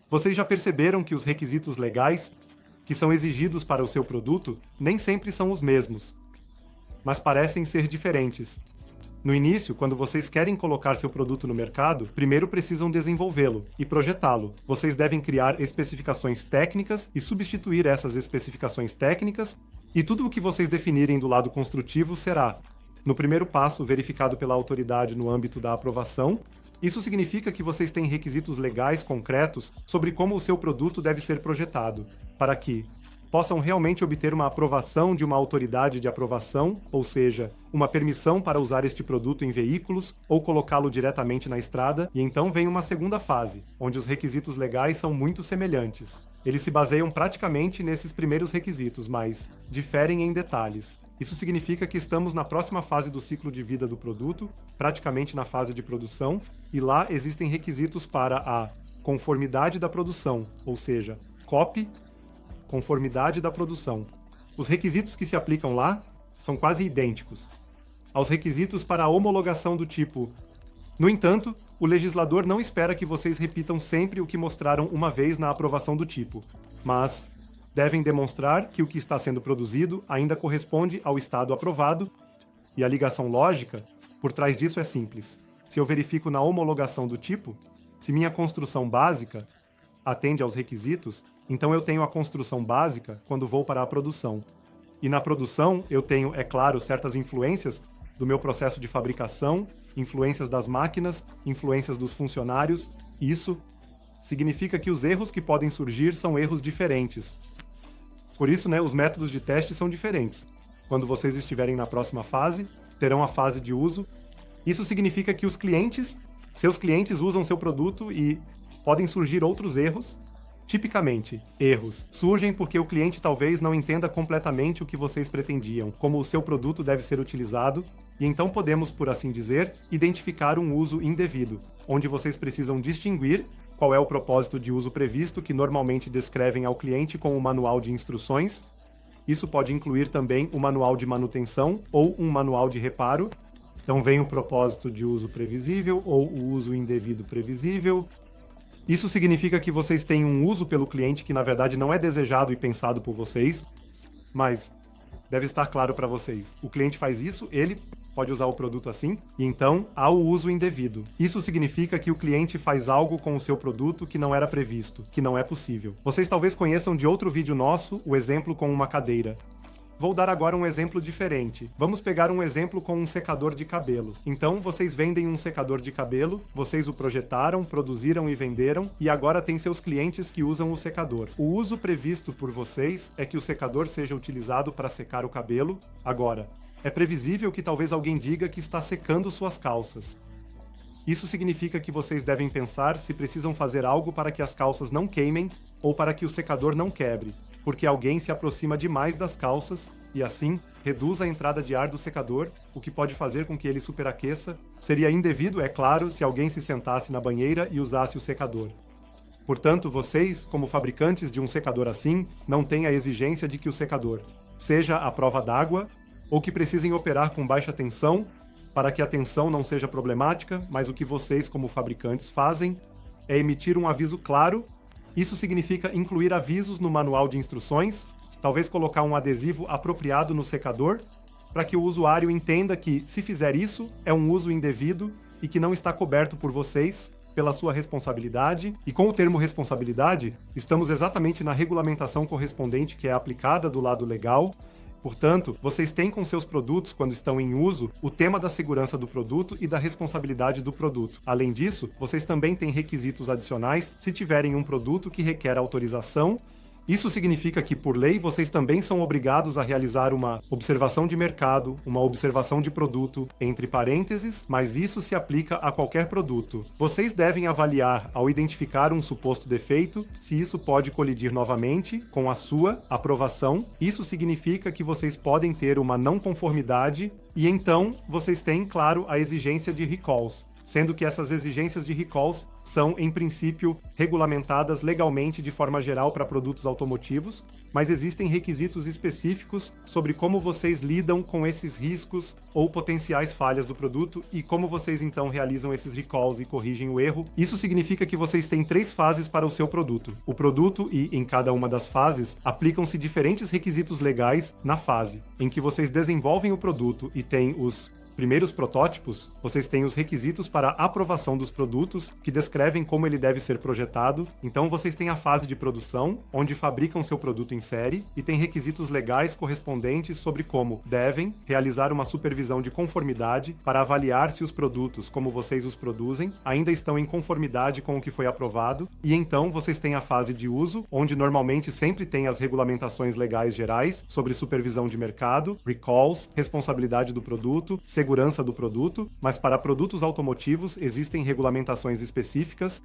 Vocês já perceberam que os requisitos legais que são exigidos para o seu produto nem sempre são os mesmos, mas parecem ser diferentes. No início, quando vocês querem colocar seu produto no mercado, primeiro precisam desenvolvê-lo e projetá-lo. Vocês devem criar especificações técnicas e substituir essas especificações técnicas, e tudo o que vocês definirem do lado construtivo será, no primeiro passo, verificado pela autoridade no âmbito da aprovação. Isso significa que vocês têm requisitos legais concretos sobre como o seu produto deve ser projetado, para que possam realmente obter uma aprovação de uma autoridade de aprovação, ou seja, uma permissão para usar este produto em veículos ou colocá-lo diretamente na estrada, e então vem uma segunda fase, onde os requisitos legais são muito semelhantes. Eles se baseiam praticamente nesses primeiros requisitos, mas diferem em detalhes. Isso significa que estamos na próxima fase do ciclo de vida do produto, praticamente na fase de produção, e lá existem requisitos para a conformidade da produção, ou seja, COP, conformidade da produção. Os requisitos que se aplicam lá são quase idênticos aos requisitos para a homologação do tipo. No entanto, o legislador não espera que vocês repitam sempre o que mostraram uma vez na aprovação do tipo, mas devem demonstrar que o que está sendo produzido ainda corresponde ao estado aprovado, e a ligação lógica por trás disso é simples. Se eu verifico na homologação do tipo, se minha construção básica atende aos requisitos, então eu tenho a construção básica quando vou para a produção. E na produção eu tenho, é claro, certas influências do meu processo de fabricação, influências das máquinas, influências dos funcionários. Isso significa que os erros que podem surgir são erros diferentes. Por isso, os métodos de teste são diferentes. Quando vocês estiverem na próxima fase, terão a fase de uso. Isso significa que seus clientes usam seu produto e podem surgir outros erros. Tipicamente, erros surgem porque o cliente talvez não entenda completamente o que vocês pretendiam, como o seu produto deve ser utilizado, e então podemos, por assim dizer, identificar um uso indevido, onde vocês precisam distinguir qual é o propósito de uso previsto que normalmente descrevem ao cliente com o manual de instruções. Isso pode incluir também o manual de manutenção ou um manual de reparo. Então vem o propósito de uso previsível ou o uso indevido previsível. Isso significa que vocês têm um uso pelo cliente que na verdade não é desejado e pensado por vocês, mas deve estar claro para vocês. O cliente faz isso, ele pode usar o produto assim, e então há o uso indevido. Isso significa que o cliente faz algo com o seu produto que não era previsto, que não é possível. Vocês talvez conheçam de outro vídeo nosso o exemplo com uma cadeira. Vou dar agora um exemplo diferente. Vamos pegar um exemplo com um secador de cabelo. Então, vocês vendem um secador de cabelo, vocês o projetaram, produziram e venderam, e agora tem seus clientes que usam o secador. O uso previsto por vocês é que o secador seja utilizado para secar o cabelo. Agora, é previsível que talvez alguém diga que está secando suas calças. Isso significa que vocês devem pensar se precisam fazer algo para que as calças não queimem ou para que o secador não quebre, porque alguém se aproxima demais das calças e, assim, reduz a entrada de ar do secador, o que pode fazer com que ele superaqueça. Seria indevido, é claro, se alguém se sentasse na banheira e usasse o secador. Portanto, vocês, como fabricantes de um secador assim, não têm a exigência de que o secador seja à prova d'água ou que precisem operar com baixa tensão para que a tensão não seja problemática, mas o que vocês, como fabricantes, fazem é emitir um aviso claro. Isso significa incluir avisos no manual de instruções, talvez colocar um adesivo apropriado no secador, para que o usuário entenda que, se fizer isso, é um uso indevido e que não está coberto por vocês, pela sua responsabilidade. E com o termo responsabilidade, estamos exatamente na regulamentação correspondente que é aplicada do lado legal. Portanto, vocês têm com seus produtos, quando estão em uso, o tema da segurança do produto e da responsabilidade do produto. Além disso, vocês também têm requisitos adicionais se tiverem um produto que requer autorização. Isso significa que, por lei, vocês também são obrigados a realizar uma observação de mercado, uma observação de produto, entre parênteses, mas isso se aplica a qualquer produto. Vocês devem avaliar, ao identificar um suposto defeito, se isso pode colidir novamente com a sua aprovação. Isso significa que vocês podem ter uma não conformidade e, então, vocês têm, claro, a exigência de recalls, sendo que essas exigências de recalls são, em princípio, regulamentadas legalmente de forma geral para produtos automotivos, mas existem requisitos específicos sobre como vocês lidam com esses riscos ou potenciais falhas do produto e como vocês então realizam esses recalls e corrigem o erro. Isso significa que vocês têm 3 fases para o seu produto. O produto e, em cada uma das fases, aplicam-se diferentes requisitos legais na fase em que vocês desenvolvem o produto e têm os primeiros protótipos, vocês têm os requisitos para a aprovação dos produtos, que descrevem como ele deve ser projetado. Então vocês têm a fase de produção, onde fabricam seu produto em série, e tem requisitos legais correspondentes sobre como devem realizar uma supervisão de conformidade para avaliar se os produtos, como vocês os produzem, ainda estão em conformidade com o que foi aprovado. E então vocês têm a fase de uso, onde normalmente sempre tem as regulamentações legais gerais sobre supervisão de mercado, recalls, responsabilidade do produto, segurança do produto, mas para produtos automotivos existem regulamentações específicas